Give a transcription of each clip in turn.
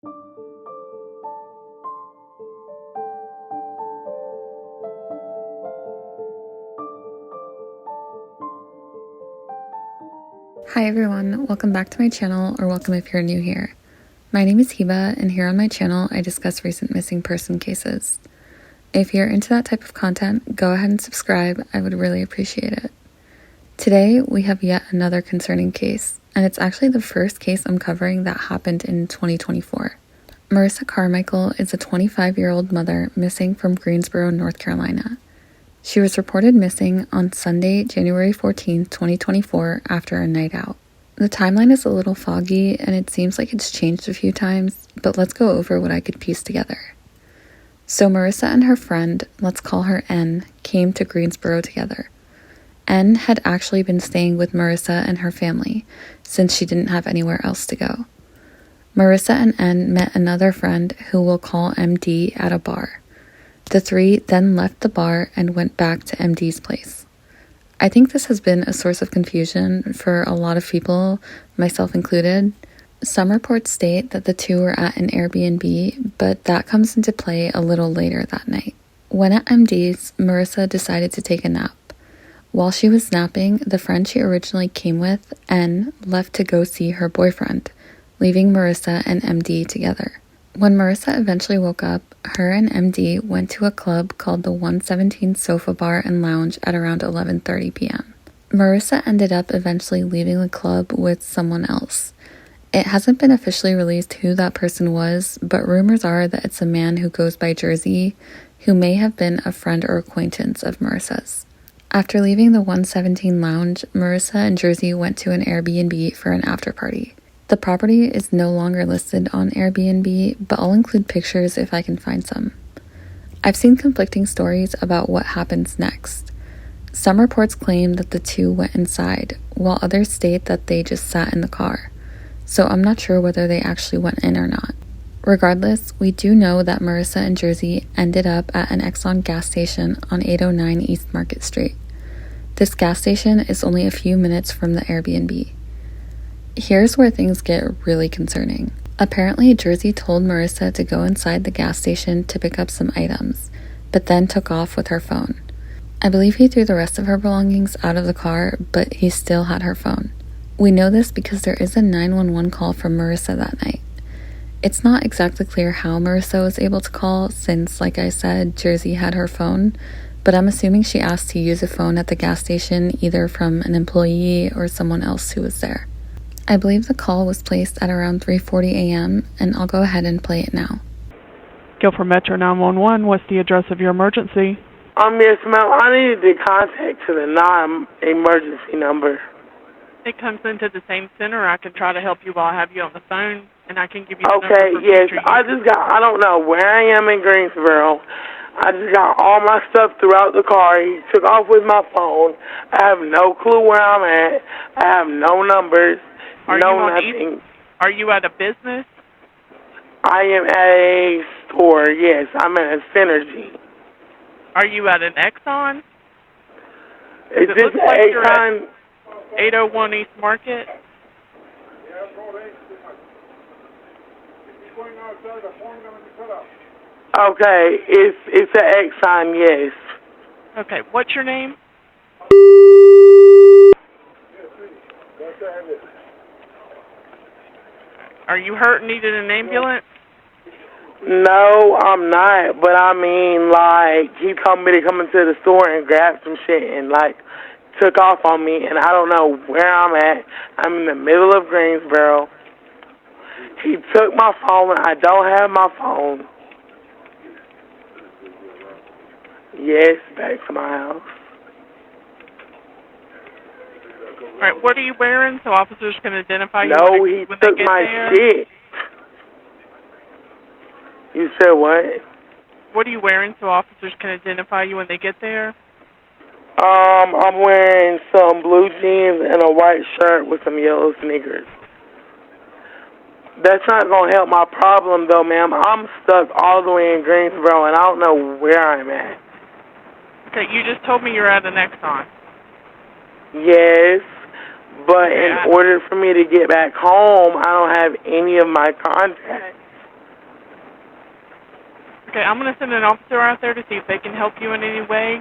Hi everyone, welcome back to my channel, or welcome if you're new here. My name is Hiba, and here on my channel I discuss recent missing person cases. If you're into that type of content, go ahead and subscribe, I would really appreciate it. Today we have yet another concerning case, and it's actually the first case I'm covering that happened in 2024. Marissa Carmichael is a 25-year-old mother missing from Greensboro, North Carolina. She was reported missing on Sunday, January 14, 2024, after a night out. The timeline is a little foggy, and it seems like it's changed a few times, but let's go over what I could piece together. So Marissa and her friend, let's call her N, came to Greensboro together. N had actually been staying with Marissa and her family, since she didn't have anywhere else to go. Marissa and N met another friend, who we'll call MD, at a bar. The three then left the bar and went back to MD's place. I think this has been a source of confusion for a lot of people, myself included. Some reports state that the two were at an Airbnb, but that comes into play a little later that night. When at MD's, Marissa decided to take a nap. While she was napping, the friend she originally came with, N, left to go see her boyfriend, leaving Marissa and MD together. When Marissa eventually woke up, her and MD went to a club called the 117 Sofa Bar and Lounge at around 11:30 p.m. Marissa ended up eventually leaving the club with someone else. It hasn't been officially released who that person was, but rumors are that it's a man who goes by Jersey, who may have been a friend or acquaintance of Marissa's. After leaving the 117 Lounge, Marissa and Jersey went to an Airbnb for an after party. The property is no longer listed on Airbnb, but I'll include pictures if I can find some. I've seen conflicting stories about what happens next. Some reports claim that the two went inside, while others state that they just sat in the car. So I'm not sure whether they actually went in or not. Regardless, we do know that Marissa and Jersey ended up at an Exxon gas station on 809 East Market Street. This gas station is only a few minutes from the Airbnb. Here's where things get really concerning. Apparently, Jersey told Marissa to go inside the gas station to pick up some items, but then took off with her phone. I believe he threw the rest of her belongings out of the car, but he still had her phone. We know this because there is a 911 call from Marissa that night. It's not exactly clear how Marissa was able to call since, like I said, Jersey had her phone, but I'm assuming she asked to use a phone at the gas station either from an employee or someone else who was there. I believe the call was placed at around 3:40 a.m., and I'll go ahead and play it now. Guilford Metro 911, what's the address of your emergency? Yes, ma'am. I needed to contact to the non-emergency number. It comes into the same center. I can try to help you while I have you on the phone, and I can give you the number Okay, for yes. future I don't know where I am in Greensboro. I just got all my stuff throughout the car. He took off with my phone. I have no clue where I'm at. I have no numbers. Nothing. Are you at a business? I am at a store, yes. I'm at a Synergy. Are you at an Exxon? Is this Exxon? 801 East Market? Okay, it's an Exxon, yes. Okay, what's your name? Are you hurt and needed an ambulance? No, I'm not, but I mean, he told me to come into the store and grab some shit and, took off on me, and I don't know where I'm at. I'm in the middle of Greensboro. He took my phone. I don't have my phone. Yes, back to my house. All right, what are you wearing so officers can identify you No, when he they took get my there? shit. You said what? What are you wearing so officers can identify you when they get there? I'm wearing some blue jeans and a white shirt with some yellow sneakers. That's not going to help my problem, though, ma'am. I'm stuck all the way in Greensboro, and I don't know where I'm at. Okay, you just told me you're at an Exxon. Yes, but in order for me to get back home, I don't have any of my contacts. Okay, I'm going to send an officer out there to see if they can help you in any way.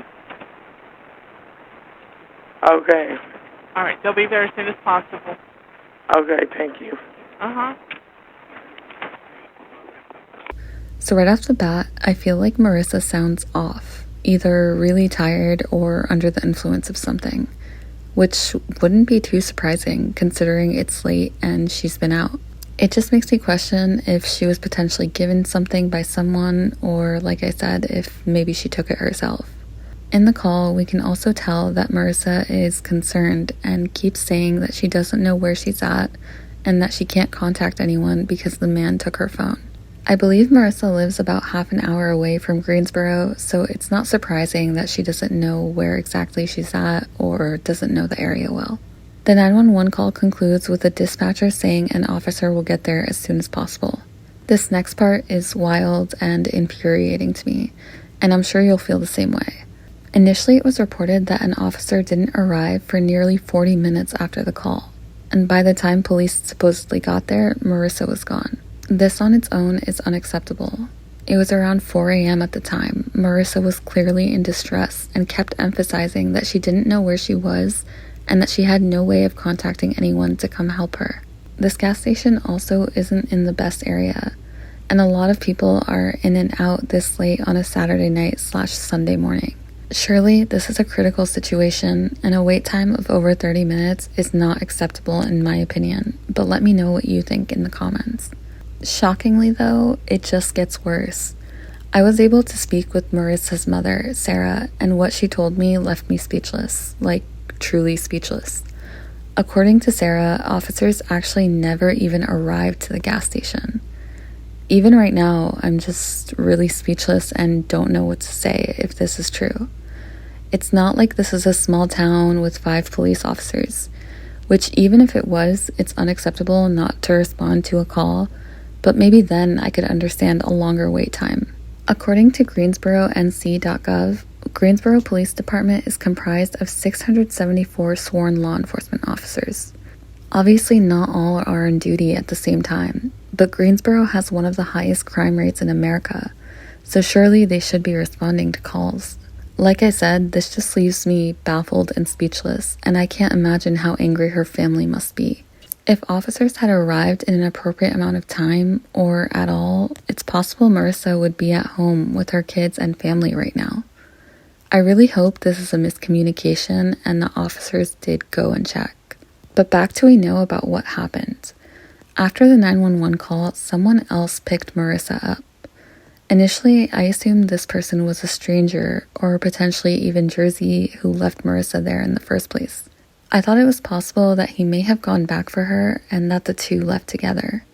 Okay. All right, they'll be there as soon as possible. Okay, thank you. Uh-huh. So right off the bat, I feel like Marissa sounds off, either really tired or under the influence of something, which wouldn't be too surprising considering it's late and she's been out. It just makes me question if she was potentially given something by someone, or like I said, if maybe she took it herself. In the call, we can also tell that Marissa is concerned and keeps saying that she doesn't know where she's at and that she can't contact anyone because the man took her phone. I believe Marissa lives about half an hour away from Greensboro, so it's not surprising that she doesn't know where exactly she's at or doesn't know the area well. The 911 call concludes with the dispatcher saying an officer will get there as soon as possible. This next part is wild and infuriating to me, and I'm sure you'll feel the same way. Initially, it was reported that an officer didn't arrive for nearly 40 minutes after the call, and by the time police supposedly got there, Marissa was gone. This on its own is unacceptable. It was around 4 a.m. at the time. Marissa was clearly in distress and kept emphasizing that she didn't know where she was and that she had no way of contacting anyone to come help her. This gas station also isn't in the best area, and a lot of people are in and out this late on a Saturday night / Sunday morning. Surely this is a critical situation, and a wait time of over 30 minutes is not acceptable in my opinion, but let me know what you think in the comments. Shockingly though, it just gets worse. I was able to speak with Marissa's mother, Sarah, and what she told me left me speechless, like truly speechless. According to Sarah, officers actually never even arrived to the gas station. Even right now, I'm just really speechless and don't know what to say if this is true. It's not like this is a small town with 5 police officers, which even if it was, it's unacceptable not to respond to a call, but maybe then I could understand a longer wait time. According to GreensboroNC.gov, Greensboro Police Department is comprised of 674 sworn law enforcement officers. Obviously not all are on duty at the same time, but Greensboro has one of the highest crime rates in America, so surely they should be responding to calls. Like I said, this just leaves me baffled and speechless, and I can't imagine how angry her family must be. If officers had arrived in an appropriate amount of time, or at all, it's possible Marissa would be at home with her kids and family right now. I really hope this is a miscommunication and the officers did go and check. But back to we know about what happened. After the 911 call, someone else picked Marissa up. Initially, I assumed this person was a stranger or potentially even Jersey who left Marissa there in the first place. I thought it was possible that he may have gone back for her and that the two left together.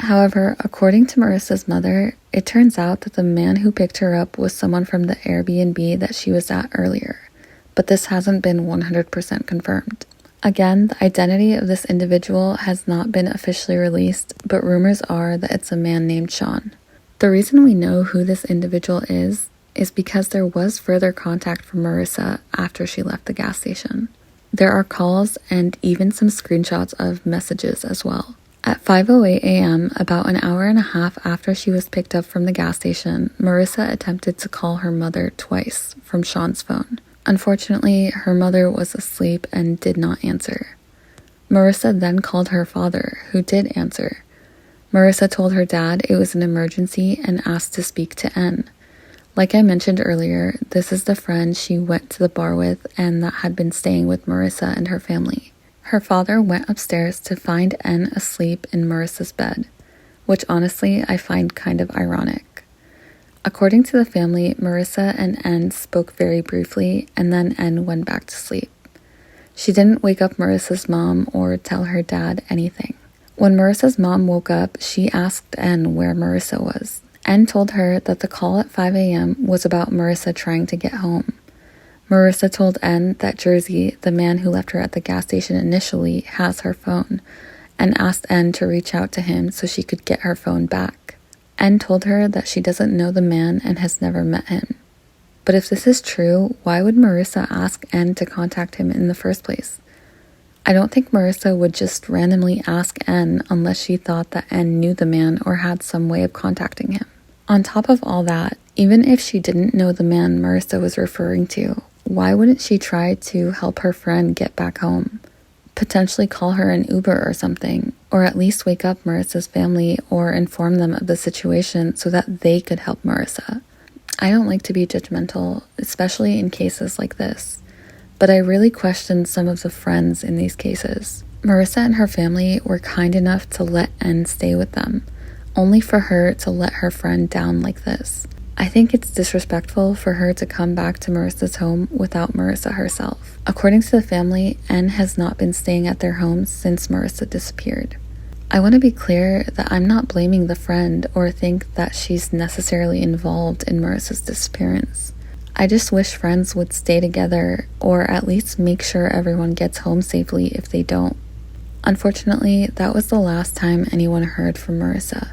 However, according to Marissa's mother, it turns out that the man who picked her up was someone from the Airbnb that she was at earlier, but this hasn't been 100% confirmed. Again, the identity of this individual has not been officially released, but rumors are that it's a man named Sean. The reason we know who this individual is because there was further contact from Marissa after she left the gas station. There are calls and even some screenshots of messages as well. At 5:08 a.m., about an hour and a half after she was picked up from the gas station, Marissa attempted to call her mother twice from Sean's phone. Unfortunately, her mother was asleep and did not answer. Marissa then called her father, who did answer. Marissa told her dad it was an emergency and asked to speak to N. Like I mentioned earlier, this is the friend she went to the bar with and that had been staying with Marissa and her family. Her father went upstairs to find N asleep in Marissa's bed, which honestly I find kind of ironic. According to the family, Marissa and N spoke very briefly and then N went back to sleep. She didn't wake up Marissa's mom or tell her dad anything. When Marissa's mom woke up, she asked N where Marissa was. N told her that the call at 5 a.m. was about Marissa trying to get home. Marissa told N that Jersey, the man who left her at the gas station initially, has her phone, and asked N to reach out to him so she could get her phone back. N told her that she doesn't know the man and has never met him. But if this is true, why would Marissa ask N to contact him in the first place? I don't think Marissa would just randomly ask N unless she thought that N knew the man or had some way of contacting him. On top of all that, Even if she didn't know the man Marissa was referring to, why wouldn't she try to help her friend get back home? Potentially call her an Uber or something, or at least wake up Marissa's family or inform them of the situation so that they could help Marissa. I don't like to be judgmental, especially in cases like this, but I really question some of the friends in these cases. Marissa and her family were kind enough to let N stay with them, only for her to let her friend down like this. I think it's disrespectful for her to come back to Marissa's home without Marissa herself. According to the family, N has not been staying at their home since Marissa disappeared. I want to be clear that I'm not blaming the friend or think that she's necessarily involved in Marissa's disappearance. I just wish friends would stay together or at least make sure everyone gets home safely if they don't. Unfortunately, that was the last time anyone heard from Marissa.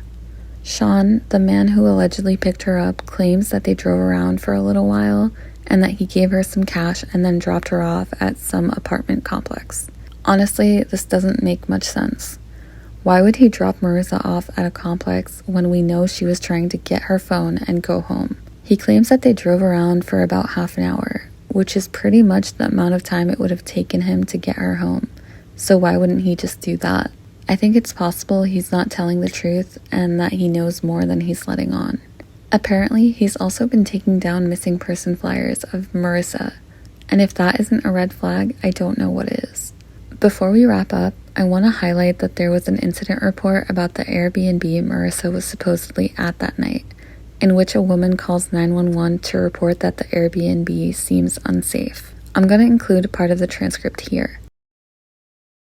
Sean, the man who allegedly picked her up, claims that they drove around for a little while and that he gave her some cash and then dropped her off at some apartment complex. Honestly, this doesn't make much sense. Why would he drop Marissa off at a complex when we know she was trying to get her phone and go home? He claims that they drove around for about half an hour, which is pretty much the amount of time it would have taken him to get her home. So why wouldn't he just do that? I think it's possible he's not telling the truth and that he knows more than he's letting on. Apparently, he's also been taking down missing person flyers of Marissa, and if that isn't a red flag, I don't know what is. Before we wrap up, I want to highlight that there was an incident report about the Airbnb Marissa was supposedly at that night, in which a woman calls 911 to report that the Airbnb seems unsafe. I'm going to include part of the transcript here.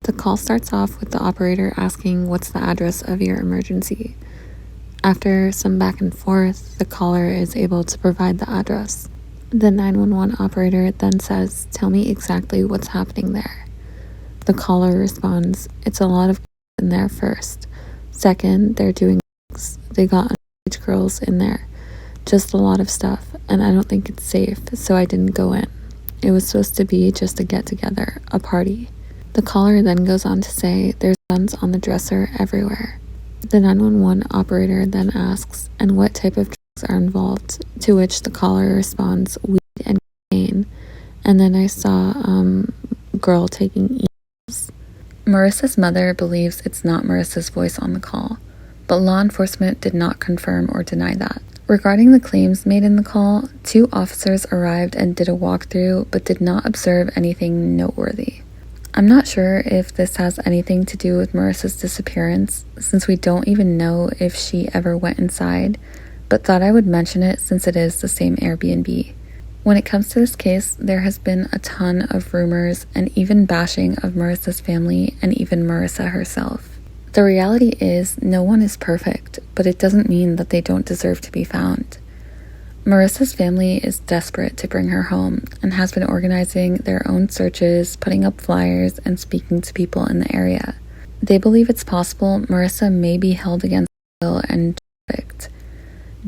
The call starts off with the operator asking what's the address of your emergency. After some back and forth, the caller is able to provide the address. The 911 operator then says, "Tell me exactly what's happening there." The caller responds, "It's a lot of in there first. Second, they're doing drugs. They got underage girls in there. Just a lot of stuff, and I don't think it's safe, so I didn't go in. It was supposed to be just a get-together, a party." The caller then goes on to say, "There's guns on the dresser everywhere." The 911 operator then asks, "And what type of drugs are involved?" To which the caller responds, "Weed and cocaine. And then I saw girl taking E's." Marissa's mother believes it's not Marissa's voice on the call, but law enforcement did not confirm or deny that. Regarding the claims made in the call, 2 officers arrived and did a walkthrough but did not observe anything noteworthy. I'm not sure if this has anything to do with Marissa's disappearance, since we don't even know if she ever went inside, but thought I would mention it since it is the same Airbnb. When it comes to this case, there has been a ton of rumors and even bashing of Marissa's family and even Marissa herself. The reality is, no one is perfect, but it doesn't mean that they don't deserve to be found. Marissa's family is desperate to bring her home and has been organizing their own searches, putting up flyers, and speaking to people in the area. They believe it's possible Marissa may be held against her will and trafficked.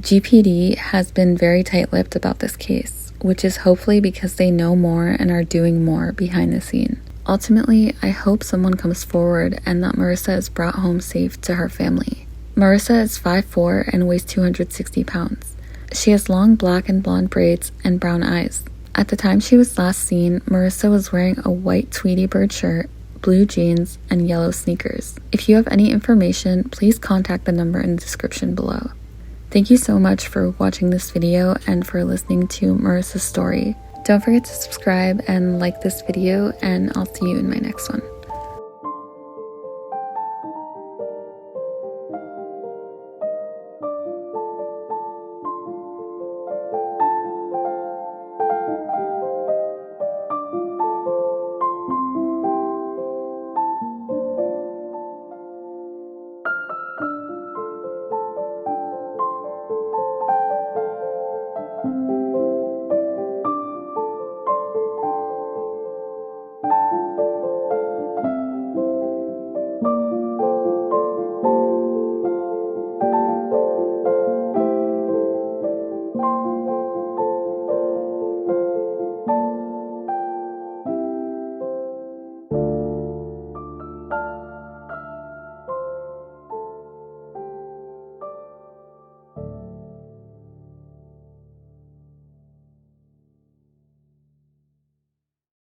GPD has been very tight-lipped about this case, which is hopefully because they know more and are doing more behind the scene. Ultimately, I hope someone comes forward and that Marissa is brought home safe to her family. Marissa is 5'4" and weighs 260 pounds. She has long black and blonde braids and brown eyes. At the time she was last seen, Marissa was wearing a white Tweety Bird shirt, blue jeans, and yellow sneakers. If you have any information, please contact the number in the description below. Thank you so much for watching this video and for listening to Marissa's story. Don't forget to subscribe and like this video, and I'll see you in my next one.